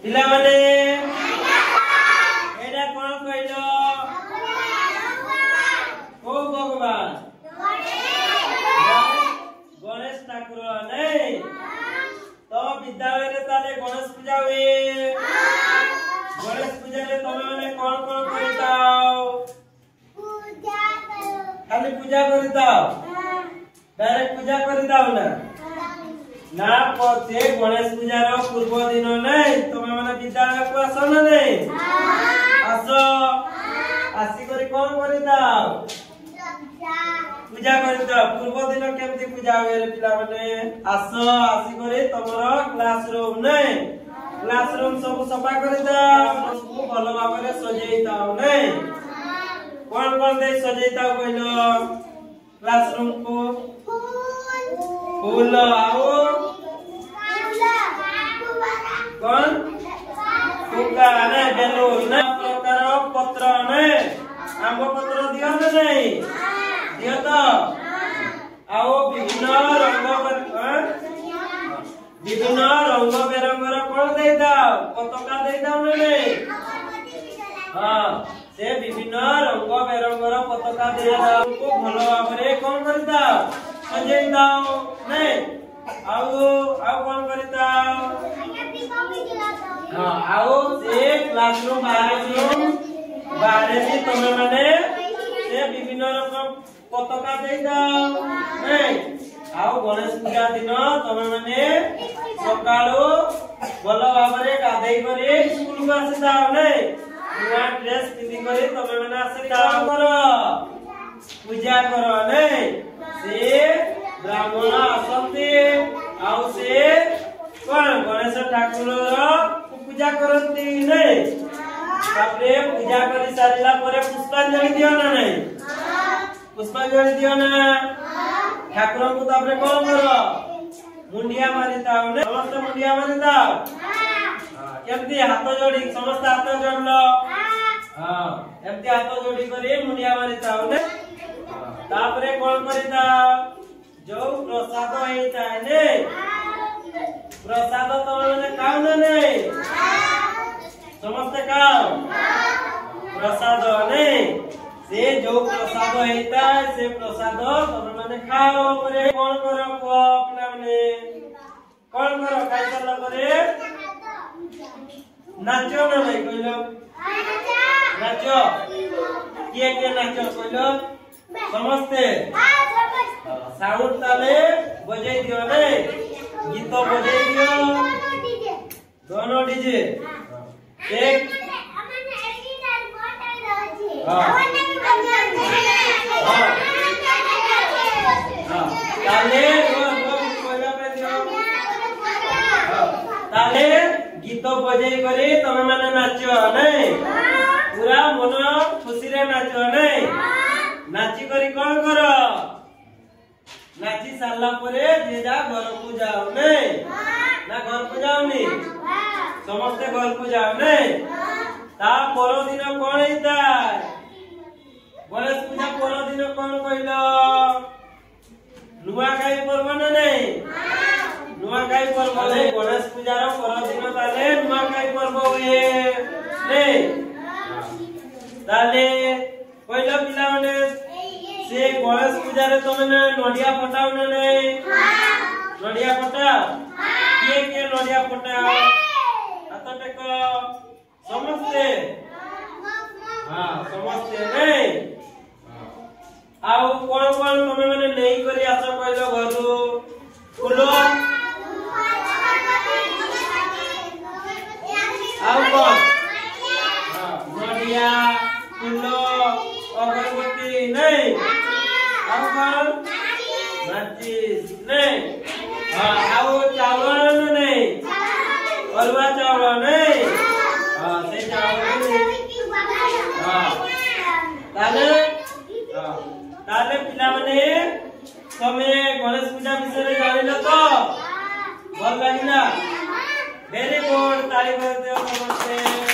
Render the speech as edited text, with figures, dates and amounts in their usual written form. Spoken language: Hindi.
पिला माने एडा कोन कहिलो ओ भगवान गणेश ठाकुर नहीं तो विद्यालय रे ताले गणेश पूजा हुए। गणेश पूजा रे तमे माने कोन कोन करिताओ खाली पूजा करिताओ डायरेक्ट पूजा करिताओ ना पछे गणेश पूजा रो पूर्व दिन नहीं तमे माने विद्यालय को आसो ना नहीं आसो आसी करी कोन करिताओ पूजा करिताओ। पूर्व दिन केमती पूजा होए रे पिला माने आसो आसी करी तमरो क्लासरूम नहीं क्लासरूम सब सफा करिताओ सब भलो भाबरे सजेइताओ नहीं कोन कोन दे सजेइताओ कहिलो क्लासरूम को फूल आओ कौन फुगा ने बेलून ने प्रकार पत्र ने आंब पत्र दियो ना नहीं दियो तो आओ विभिन्न रंग बेरंगर कौन दे दाओ पताका दे दाओ ना नहीं हां से विभिन्न रंग बेरंगर पताका दे दाओ को भलो भाबरे कोन करि दाओ सजेई दाओ नहीं आओ आओ कोन करि दाओ हां आओ से क्लासरूम बाहर से तमे माने से विभिन्न रकम पताका दे दाओ नहीं आओ गणेश पूजा दिन तमे माने सकाळो भलो भाबरे गाधै करे स्कूल को आसी दाओ नहीं नया ड्रेस पिंदी करे तमे माने आसी दाओ करो पूजा करो नहीं से ब्राह्मण आसंती आउ से कोन गणेश ठाकुर पूजा करती नहीं तापरे पूजा करी सारिला परे पुष्पांजलि दियो ना नहीं पुष्पांजलि दियो ना ठाकुर को तापरे कोन करो मुंडिया मारिताओ ने समस्त मुंडिया मारिताओ हां केमती हाथ जोड़ी समस्त हाथ जोड़लो हां एमती हाथ जोड़ी करी मुंडिया मारिताओ ने तापरे कोन करिताओ जो प्रसाद हेता ने प्रसाद तो माने खाओ ना नहीं समस्त खाओ प्रसाद नहीं से जो प्रसाद हेता से प्रसाद तो माने खाओ परे कोन करो को अपना माने कोन करो खाइ साला परे नाचो ना नहीं कइलो नाचो के नाचो कइलो समस्ते साउंड ताले बजाई दियो ने गीत बजाई दियो दोनों डीजे एक ताले ताले गीत बजाई करे तमे माने नाचो नहीं पूरा मन खुशी रे नाचो नहीं नाची करी कोन करो नाची सारला परे जे जा घर को जाओ नहीं ना घर को जाओ नहीं समस्त घर को जाओ नहीं ता पर दिन कोन हेता गणेश पूजा पर दिन कोन कहिलो नुआ खाई पर्व ना नहीं नुआ खाई पर्व ले गणेश पूजा रो पर दिन ताले नुआ खाई पर्व हुए नहीं ताले कहिलो पिला माने से गणेश पूजा रे तमे नडिया फटाओ ना नहीं नडिया फटाओ के नडिया फटाओ हाथ टेको समस्ते हां समस्ते नहीं आउ कोन कोन तमे माने नहीं करी आसो कहलो घरु फुलो आउ कोन हां नडिया फुलो अगरबत्ती नहीं आउ कोन माचिस नहीं हां आउ चावल नहीं अरवा चावल नहीं हां से चावल हां ताले हां ताले पिला माने तमे गणेश पूजा विषय रे जानिलो तो भल लागिला वेरी गुड ताली बजाओ समस्त।